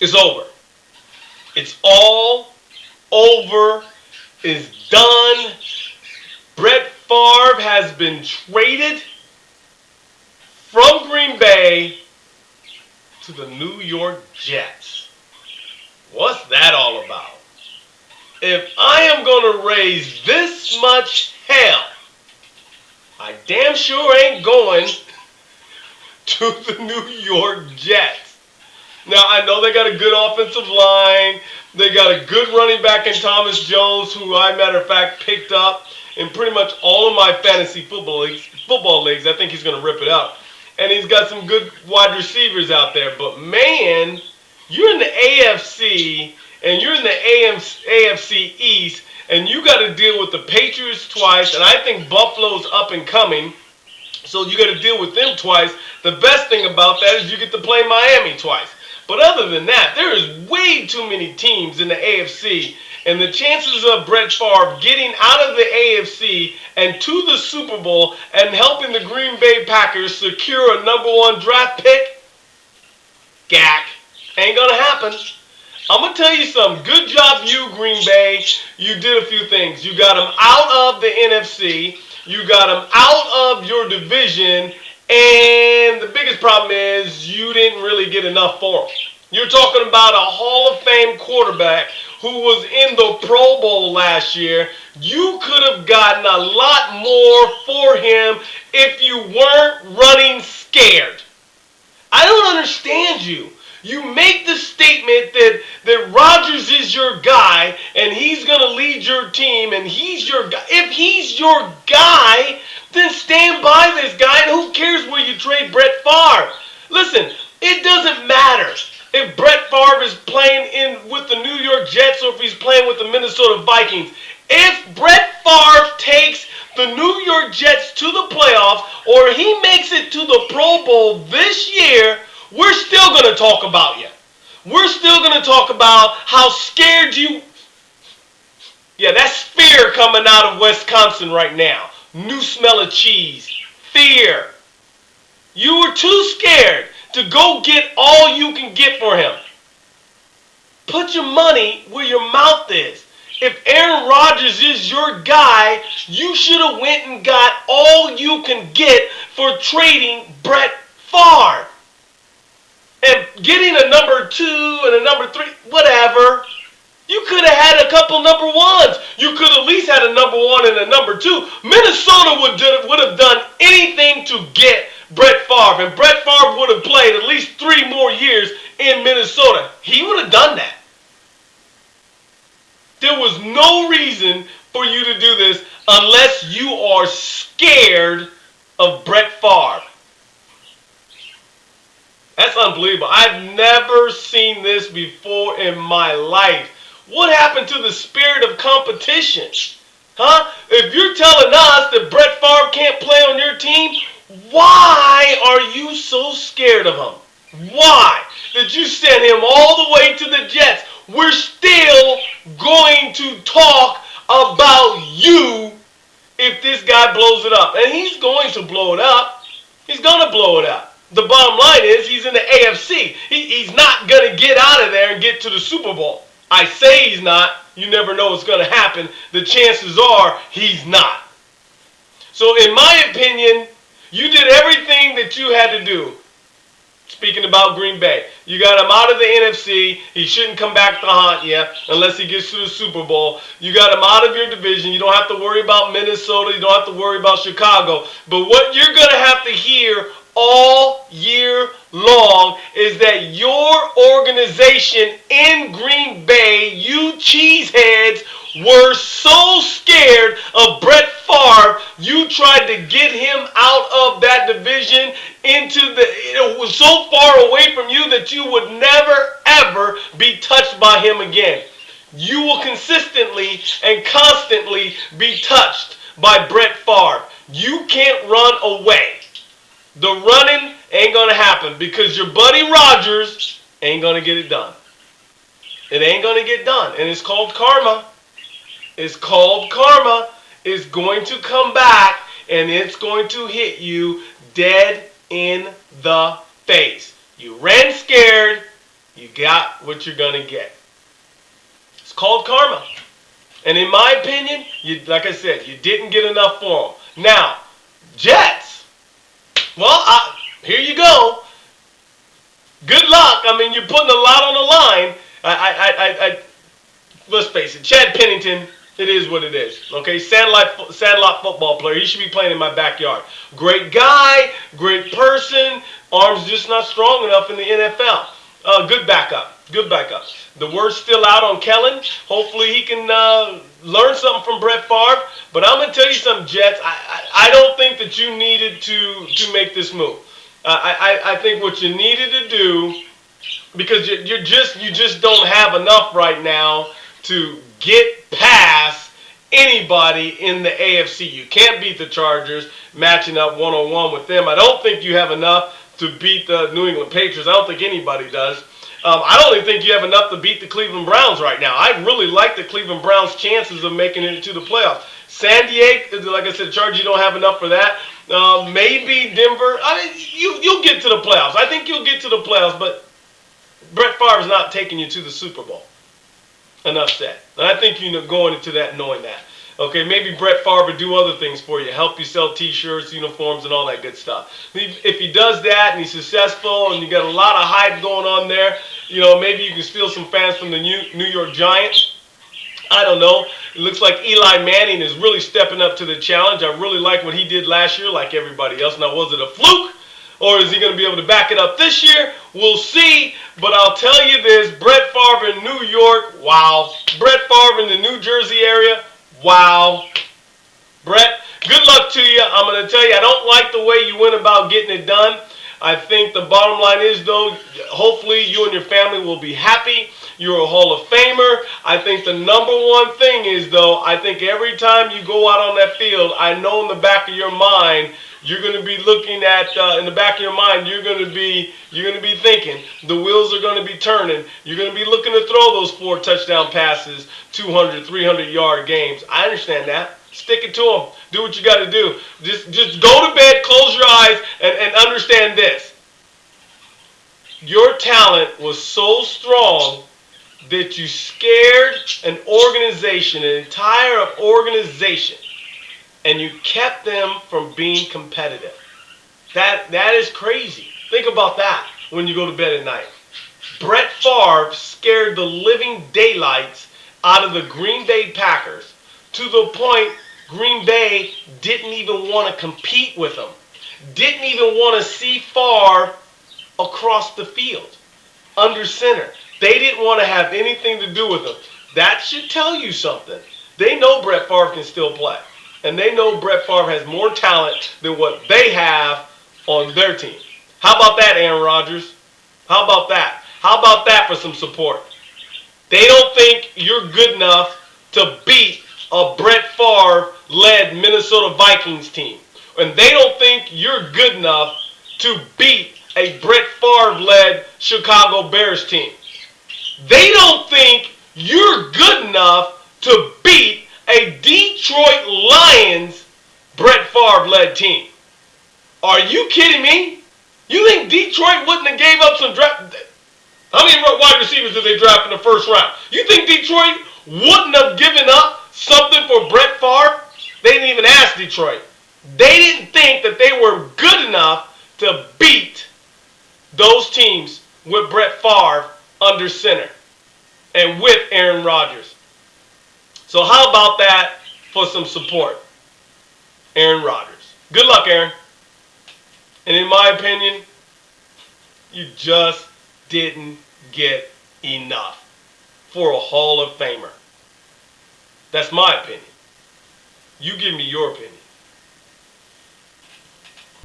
It's over. It's all over. It's done. Brett Favre has been traded from Green Bay to the New York Jets. What's that all about? If I am going to raise this much hell, I damn sure ain't going to the New York Jets. Now, I know they got a good offensive line. They got a good running back in Thomas Jones, who I, matter of fact, picked up in pretty much all of my fantasy football leagues. I think he's going to rip it up. And he's got some good wide receivers out there. But, man, you're in the AFC, and you're in the AFC East, and you got to deal with the Patriots twice, and I think Buffalo's up and coming, so you got to deal with them twice. The best thing about that is you get to play Miami twice. But other than that, there is way too many teams in the AFC, and the chances of Brett Favre getting out of the AFC and to the Super Bowl and helping the Green Bay Packers secure a #1 draft pick, gack, ain't going to happen. I'm going to tell you something. Good job, you, Green Bay. You did a few things. You got them out of the NFC. You got them out of your division. And the biggest problem is you didn't really get enough for him. You're talking about a Hall of Fame quarterback who was in the Pro Bowl last year. You could have gotten a lot more for him if you weren't running scared. I don't understand you. You make the statement that Rodgers is your guy and he's going to lead your team and he's your guy. If he's your guy, then stand by this guy, and who cares where you trade Brett Favre? Listen, it doesn't matter if Brett Favre is playing with the New York Jets or if he's playing with the Minnesota Vikings. If Brett Favre takes the New York Jets to the playoffs or he makes it to the Pro Bowl this year, we're still going to talk about you. We're still going to talk about how scared you... Yeah, that's fear coming out of Wisconsin right now. New smell of cheese. Fear. You were too scared to go get all you can get for him. Put your money where your mouth is. If Aaron Rodgers is your guy, you should have went and got all you can get for trading Brett Favre. And getting a #2 and a #3, whatever. You could have had a couple #1s. You could at least had a #1 and a #2. Minnesota would have done anything to get Brett Favre. And Brett Favre would have played at least 3 more years in Minnesota. He would have done that. There was no reason for you to do this unless you are scared of Brett Favre. That's unbelievable. I've never seen this before in my life. What happened to the spirit of competition? Huh? If you're telling us that Brett Favre can't play on your team, why are you so scared of him? Why did you send him all the way to the Jets? We're still going to talk about you if this guy blows it up. And he's going to blow it up. He's going to blow it up. The bottom line is he's in the AFC. He's not going to get out of there and get to the Super Bowl. I say he's not. You never know what's going to happen. The chances are he's not. So in my opinion, you did everything that you had to do. Speaking about Green Bay, you got him out of the NFC. He shouldn't come back to haunt you unless he gets to the Super Bowl. You got him out of your division. You don't have to worry about Minnesota. You don't have to worry about Chicago. But what you're going to have to hear all year long is that your organization in Green Bay, you cheeseheads, were so scared of Brett Favre, you tried to get him out of that division it was so far away from you that you would never, ever be touched by him again. You will consistently and constantly be touched by Brett Favre. You can't run away. The running ain't going to happen because your buddy Rodgers ain't going to get it done. It ain't going to get done. And it's called karma. It's called karma. It's going to come back and it's going to hit you dead in the face. You ran scared. You got what you're going to get. It's called karma. And in my opinion, like I said, you didn't get enough for them. Now, Jets, well, here you go. Good luck. I mean, you're putting a lot on the line. Let's face it, Chad Pennington, it is what it is. Okay, Sandlot football player. He should be playing in my backyard. Great guy, great person. Arms just not strong enough in the NFL. Good backup. Good backup. The word's still out on Kellen. Hopefully he can learn something from Brett Favre. But I'm going to tell you something, Jets. I don't think that you needed to make this move. I think what you needed to do, because you just don't have enough right now to get past anybody in the AFC. You can't beat the Chargers matching up one-on-one with them. I don't think you have enough to beat the New England Patriots. I don't think anybody does. I don't even think you have enough to beat the Cleveland Browns right now. I really like the Cleveland Browns' chances of making it to the playoffs. San Diego, like I said, Chargers, you don't have enough for that. Maybe Denver. You'll get to the playoffs. I think you'll get to the playoffs, but Brett Favre is not taking you to the Super Bowl. Enough said. And I think you're going into that knowing that. Okay, maybe Brett Favre would do other things for you, help you sell T-shirts, uniforms, and all that good stuff. If he does that and he's successful and you got a lot of hype going on there, maybe you can steal some fans from the New York Giants. I don't know. It looks like Eli Manning is really stepping up to the challenge. I really like what he did last year, like everybody else. Now, was it a fluke? Or is he going to be able to back it up this year? We'll see. But I'll tell you this, Brett Favre in New York, wow. Brett Favre in the New Jersey area, wow. Brett, good luck to you. I'm going to tell you, I don't like the way you went about getting it done. I think the bottom line is, though, hopefully you and your family will be happy. You're a Hall of Famer. I think the number one thing is, though, I think every time you go out on that field, I know in the back of your mind, you're going to be looking at, in the back of your mind, you're going to be thinking, the wheels are going to be turning. You're going to be looking to throw those 4 touchdown passes, 200, 300-yard games. I understand that. Stick it to them. Do what you got to do. Just go to bed, close your eyes, and understand this. Your talent was so strong that you scared an organization, an entire organization, and you kept them from being competitive. That is crazy. Think about that when you go to bed at night. Brett Favre scared the living daylights out of the Green Bay Packers to the point Green Bay didn't even want to compete with them. Didn't even want to see Favre across the field, under center. They didn't want to have anything to do with him. That should tell you something. They know Brett Favre can still play. And they know Brett Favre has more talent than what they have on their team. How about that, Aaron Rodgers? How about that? How about that for some support? They don't think you're good enough to beat a Brett Favre-led Minnesota Vikings team. And they don't think you're good enough to beat a Brett Favre-led Chicago Bears team. They don't think you're good enough to beat a Detroit Lions Brett Favre-led team. Are you kidding me? You think Detroit wouldn't have gave up some draft? How many wide receivers did they draft in the first round? You think Detroit wouldn't have given up something for Brett Favre? They didn't even ask Detroit. They didn't think that they were good enough to beat those teams with Brett Favre under center and with Aaron Rodgers. So how about that for some support? Aaron Rodgers. Good luck, Aaron. And in my opinion, you just didn't get enough for a Hall of Famer. That's my opinion. You give me your opinion.